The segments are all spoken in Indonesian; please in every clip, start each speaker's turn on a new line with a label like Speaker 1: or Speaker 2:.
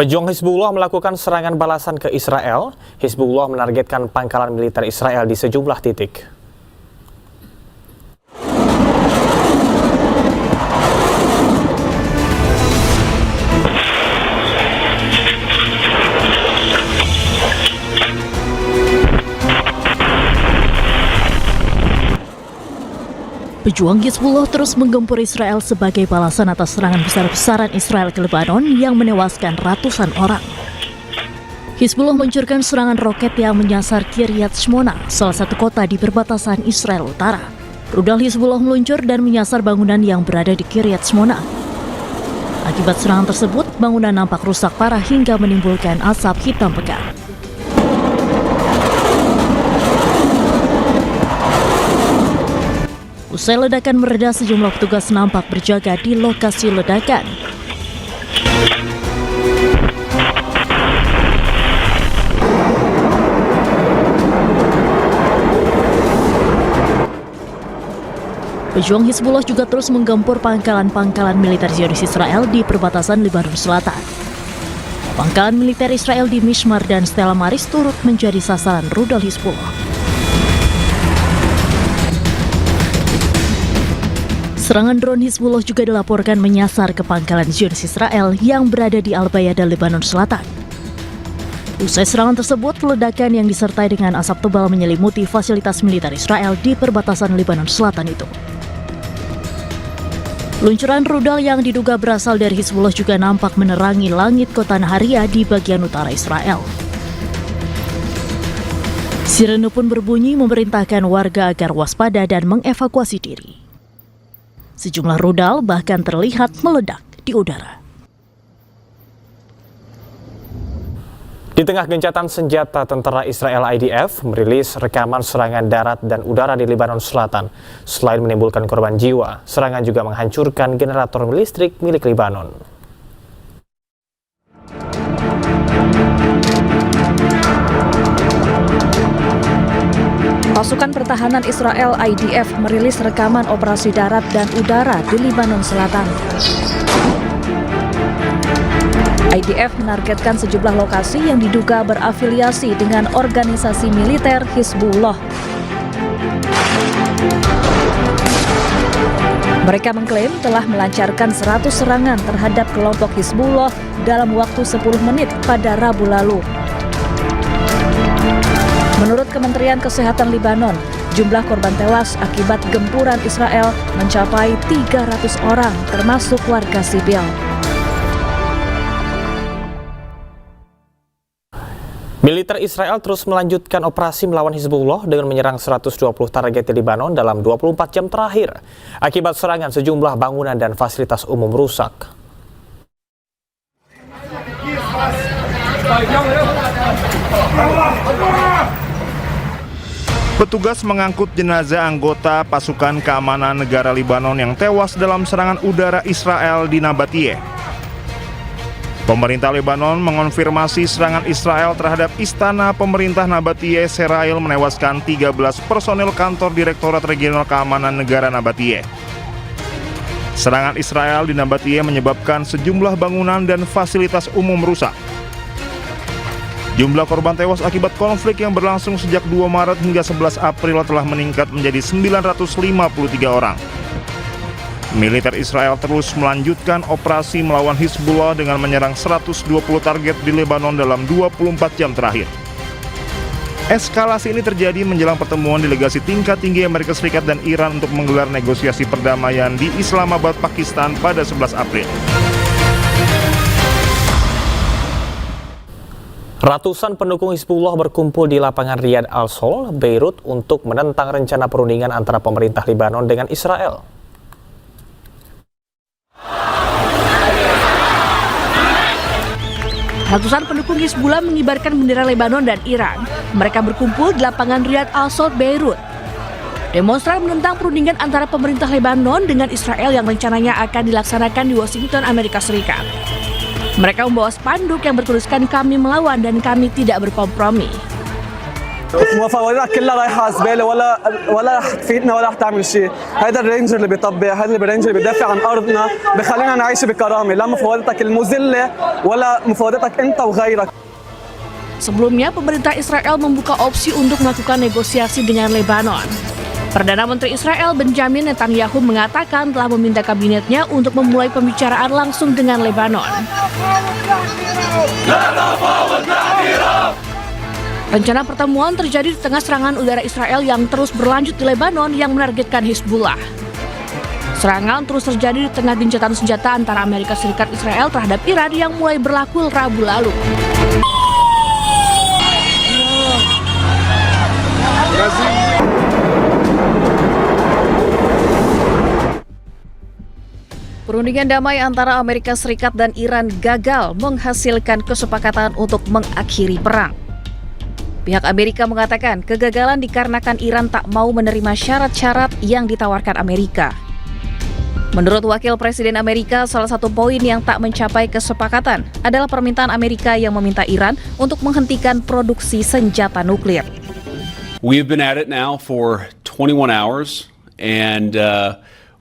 Speaker 1: Pejuang Hizbullah melakukan serangan balasan ke Israel. Hizbullah menargetkan pangkalan militer Israel di sejumlah titik.
Speaker 2: Pejuang Hizbullah terus menggempur Israel sebagai balasan atas serangan besar-besaran Israel ke Lebanon yang menewaskan ratusan orang. Hizbullah meluncurkan serangan roket yang menyasar Kiryat Shmona, salah satu kota di perbatasan Israel Utara. Rudal Hizbullah meluncur dan menyasar bangunan yang berada di Kiryat Shmona. Akibat serangan tersebut, bangunan nampak rusak parah hingga menimbulkan asap hitam pekat. Usai ledakan mereda, sejumlah petugas nampak berjaga di lokasi ledakan. Pejuang Hizbullah juga terus menggempur pangkalan-pangkalan militer Zionis Israel di perbatasan Lebanon Selatan. Pangkalan militer Israel di Mishmar dan Stella Maris turut menjadi sasaran rudal Hizbullah. Serangan drone Hizbullah juga dilaporkan menyasar ke pangkalan Zionis Israel yang berada di Al-Bayah dan Lebanon Selatan. Usai serangan tersebut, ledakan yang disertai dengan asap tebal menyelimuti fasilitas militer Israel di perbatasan Lebanon Selatan itu. Luncuran rudal yang diduga berasal dari Hizbullah juga nampak menerangi langit kota Naharia di bagian utara Israel. Sirene pun berbunyi memerintahkan warga agar waspada dan mengevakuasi diri. Sejumlah rudal bahkan terlihat meledak di udara.
Speaker 1: Di tengah gencatan senjata, tentara Israel IDF merilis rekaman serangan darat dan udara di Lebanon Selatan. Selain menimbulkan korban jiwa, serangan juga menghancurkan generator listrik milik Lebanon.
Speaker 3: Pasukan Pertahanan Israel IDF merilis rekaman operasi darat dan udara di Lebanon Selatan. IDF menargetkan sejumlah lokasi yang diduga berafiliasi dengan organisasi militer Hizbullah. Mereka mengklaim telah melancarkan 100 serangan terhadap kelompok Hizbullah dalam waktu 10 menit pada Rabu lalu. Menurut Kementerian Kesehatan Lebanon, jumlah korban tewas akibat gempuran Israel mencapai 300 orang, termasuk warga sipil.
Speaker 1: Militer Israel terus melanjutkan operasi melawan Hizbullah dengan menyerang 120 target di Lebanon dalam 24 jam terakhir. Akibat serangan, sejumlah bangunan dan fasilitas umum rusak.
Speaker 4: Petugas mengangkut jenazah anggota pasukan keamanan negara Lebanon yang tewas dalam serangan udara Israel di Nabatiyeh. Pemerintah Lebanon mengonfirmasi serangan Israel terhadap istana pemerintah Nabatiyeh Serail menewaskan 13 personel kantor Direktorat Regional Keamanan Negara Nabatiyeh. Serangan Israel di Nabatiyeh menyebabkan sejumlah bangunan dan fasilitas umum rusak. Jumlah korban tewas akibat konflik yang berlangsung sejak 2 Maret hingga 11 April telah meningkat menjadi 953 orang. Militer Israel terus melanjutkan operasi melawan Hizbullah dengan menyerang 120 target di Lebanon dalam 24 jam terakhir. Eskalasi ini terjadi menjelang pertemuan delegasi tingkat tinggi Amerika Serikat dan Iran untuk menggelar negosiasi perdamaian di Islamabad, Pakistan pada 11 April.
Speaker 1: Ratusan pendukung Hizbullah berkumpul di lapangan Riyad Al-Sol, Beirut untuk menentang rencana perundingan antara pemerintah Lebanon dengan Israel.
Speaker 3: Ratusan pendukung Hizbullah mengibarkan bendera Lebanon dan Iran. Mereka berkumpul di lapangan Riyad Al-Sol, Beirut. Demonstran menentang perundingan antara pemerintah Lebanon dengan Israel yang rencananya akan dilaksanakan di Washington, Amerika Serikat. Mereka membawa spanduk yang bertuliskan "Kami melawan dan kami tidak berkompromi".
Speaker 5: مفاوضات كلها رايحه على زباله ولا رح تفيدنا ولا رح تعمل شيء. هذا الرينجر اللي بيطبق، هذا الرينجر اللي بيدافع عن ارضنا، بخلينا نعيش بكرامه، لا مفاوضتك المذله ولا مفاوضتك انت وغيرك.
Speaker 3: Sebelumnya, pemerintah Israel membuka opsi untuk melakukan negosiasi dengan Lebanon. Perdana Menteri Israel Benjamin Netanyahu mengatakan telah meminta kabinetnya untuk memulai pembicaraan langsung dengan Lebanon. Rencana pertemuan terjadi di tengah serangan udara Israel yang terus berlanjut di Lebanon yang menargetkan Hizbullah. Serangan terus terjadi di tengah gencatan senjata antara Amerika Serikat Israel terhadap Iran yang mulai berlaku Rabu lalu. Perundingan damai antara Amerika Serikat dan Iran gagal menghasilkan kesepakatan untuk mengakhiri perang. Pihak Amerika mengatakan kegagalan dikarenakan Iran tak mau menerima syarat-syarat yang ditawarkan Amerika. Menurut Wakil Presiden Amerika, salah satu poin yang tak mencapai kesepakatan adalah permintaan Amerika yang meminta Iran untuk menghentikan produksi senjata nuklir.
Speaker 6: We've been at it now for 21 hours, and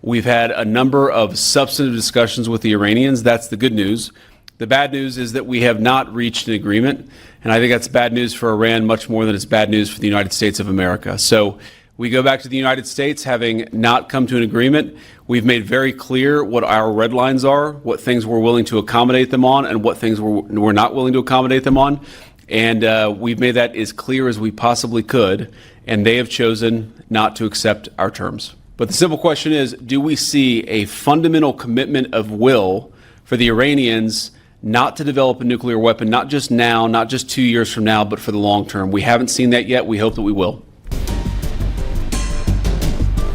Speaker 6: we've had a number of substantive discussions with the Iranians. That's the good news. The bad news is that we have not reached an agreement, and I think that's bad news for Iran much more than it's bad news for the United States of America. So we go back to the United States having not come to an agreement. We've made very clear what our red lines are, what things we're willing to accommodate them on, and what things we're not willing to accommodate them on. And we've made that as clear as we possibly could, and they have chosen not to accept our terms. But the simple question is, do we see a fundamental commitment of will for the Iranians not to develop a nuclear weapon, not just now, not just 2 years from now, but for the long term? We haven't seen that yet. We hope that we will.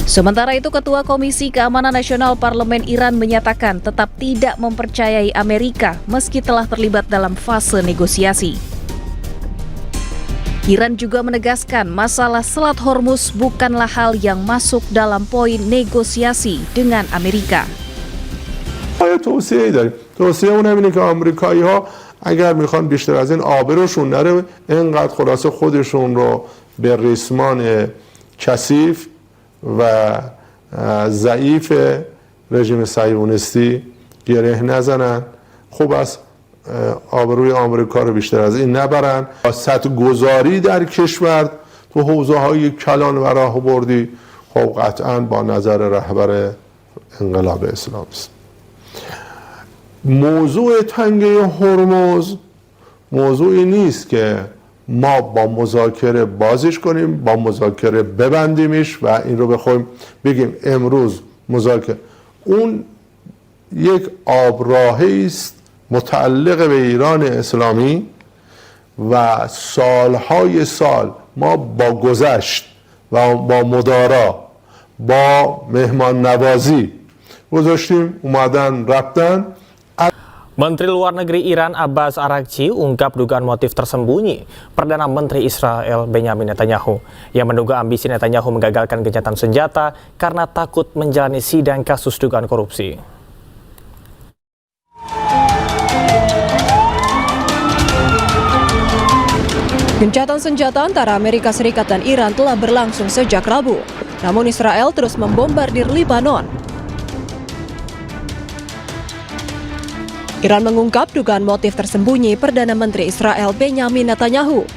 Speaker 3: Sementara itu, Ketua Komisi Keamanan Nasional Parlemen Iran menyatakan tetap tidak mempercayai Amerika meski telah terlibat dalam fase negosiasi. Iran juga menegaskan masalah Selat Hormuz bukanlah hal yang masuk dalam poin negosiasi dengan Amerika.
Speaker 7: توصیه‌ای داریم. توصیه اونم اینه که آمریکایی‌ها اگر میخوان بیشتر از این آبروشون نره، اینقدر خلاصه خودشون رو به ریسمان کثیف و ضعیف رژیم صهیونیستی گره نزنن. خوب است آبروی آمریکا رو بیشتر از این نبرن. سیاست‌گذاری در کشور تو حوزه‌های کلان و راهبردی خب قطعاً با نظر رهبر انقلاب اسلامی است. موضوع تنگه هرمز موضوعی نیست که ما با مذاکره بازش کنیم، با مذاکره ببندیمش و این رو بخوایم بگیم امروز مذاکره. اون یک آبراهی است متعلق به ایران اسلامی و سالهای سال ما با گذشت و با مدارا با مهمان نوازی گذاشتیم، اومدن رفتن.
Speaker 1: Menteri Luar Negeri Iran Abbas Araghchi ungkap dugaan motif tersembunyi Perdana Menteri Israel Benjamin Netanyahu yang menduga ambisi Netanyahu menggagalkan gencatan senjata karena takut menjalani sidang kasus dugaan korupsi.
Speaker 8: Gencatan senjata antara Amerika Serikat dan Iran telah berlangsung sejak Rabu, namun Israel terus membombardir Lebanon. Iran mengungkap dugaan motif tersembunyi Perdana Menteri Israel Benjamin Netanyahu.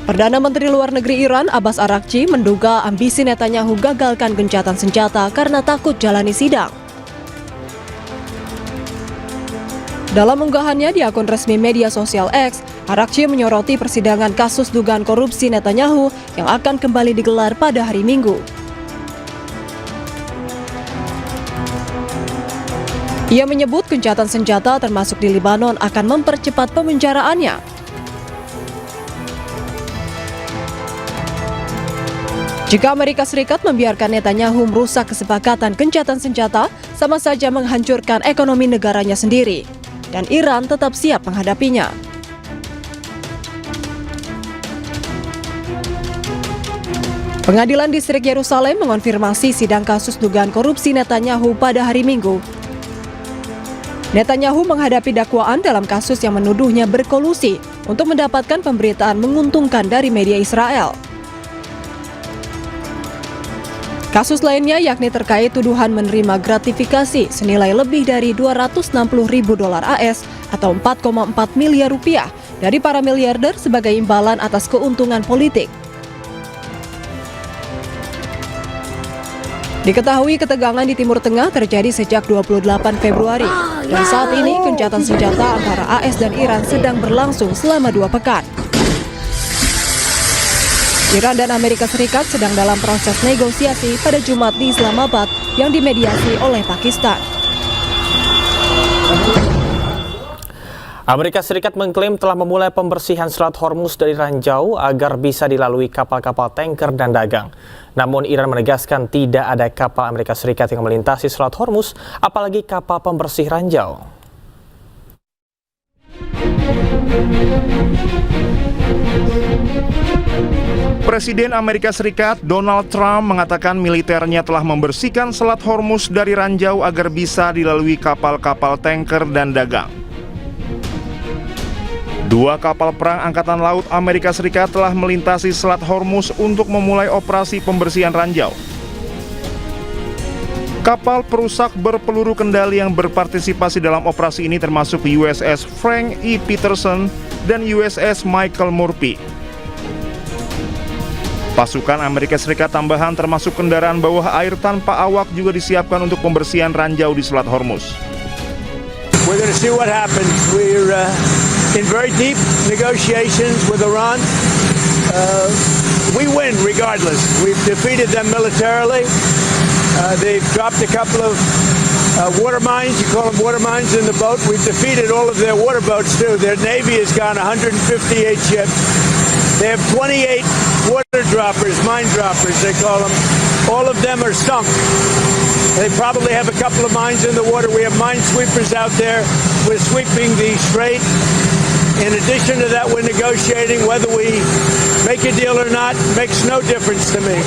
Speaker 8: Perdana Menteri Luar Negeri Iran Abbas Araghchi menduga ambisi Netanyahu gagalkan gencatan senjata karena takut jalani sidang. Dalam unggahannya di akun resmi media sosial X, Araghchi menyoroti persidangan kasus dugaan korupsi Netanyahu yang akan kembali digelar pada hari Minggu. Ia menyebut gencatan senjata termasuk di Lebanon akan mempercepat pemenjaraannya. Jika Amerika Serikat membiarkan Netanyahu merusak kesepakatan gencatan senjata, sama saja menghancurkan ekonomi negaranya sendiri. Dan Iran tetap siap menghadapinya. Pengadilan Distrik Yerusalem mengonfirmasi sidang kasus dugaan korupsi Netanyahu pada hari Minggu. Netanyahu menghadapi dakwaan dalam kasus yang menuduhnya berkolusi untuk mendapatkan pemberitaan menguntungkan dari media Israel. Kasus lainnya yakni terkait tuduhan menerima gratifikasi senilai lebih dari 260.000 dolar AS atau 4,4 miliar rupiah dari para miliarder sebagai imbalan atas keuntungan politik. Diketahui ketegangan di Timur Tengah terjadi sejak 28 Februari dan saat ini gencatan senjata antara AS dan Iran sedang berlangsung selama 2 pekan. Iran dan Amerika Serikat sedang dalam proses negosiasi pada Jumat di Islamabad yang dimediasi oleh Pakistan.
Speaker 1: Amerika Serikat mengklaim telah memulai pembersihan Selat Hormuz dari ranjau agar bisa dilalui kapal-kapal tanker dan dagang. Namun Iran menegaskan tidak ada kapal Amerika Serikat yang melintasi Selat Hormuz, apalagi kapal pembersih ranjau.
Speaker 4: Presiden Amerika Serikat Donald Trump mengatakan militernya telah membersihkan Selat Hormuz dari ranjau agar bisa dilalui kapal-kapal tanker dan dagang. 2 kapal perang Angkatan Laut Amerika Serikat telah melintasi Selat Hormuz untuk memulai operasi pembersihan ranjau. Kapal perusak berpeluru kendali yang berpartisipasi dalam operasi ini termasuk USS Frank E. Peterson dan USS Michael Murphy. Pasukan Amerika Serikat tambahan termasuk kendaraan bawah air tanpa awak juga disiapkan untuk pembersihan ranjau di Selat Hormuz.
Speaker 9: We're going to see what happens. We're in very deep negotiations with Iran. We win regardless. We've defeated them militarily. They've dropped a couple of water mines. You call them water mines in the boat. We've defeated all of their water boats too. Their Navy has gone 158 ships. They have 28 water droppers, mine droppers they call them. All of them are sunk. They probably have a couple of mines in the water. We have mine sweepers out there. We're sweeping the strait. In addition to that, we're negotiating whether we make a deal or not. Makes no difference to me.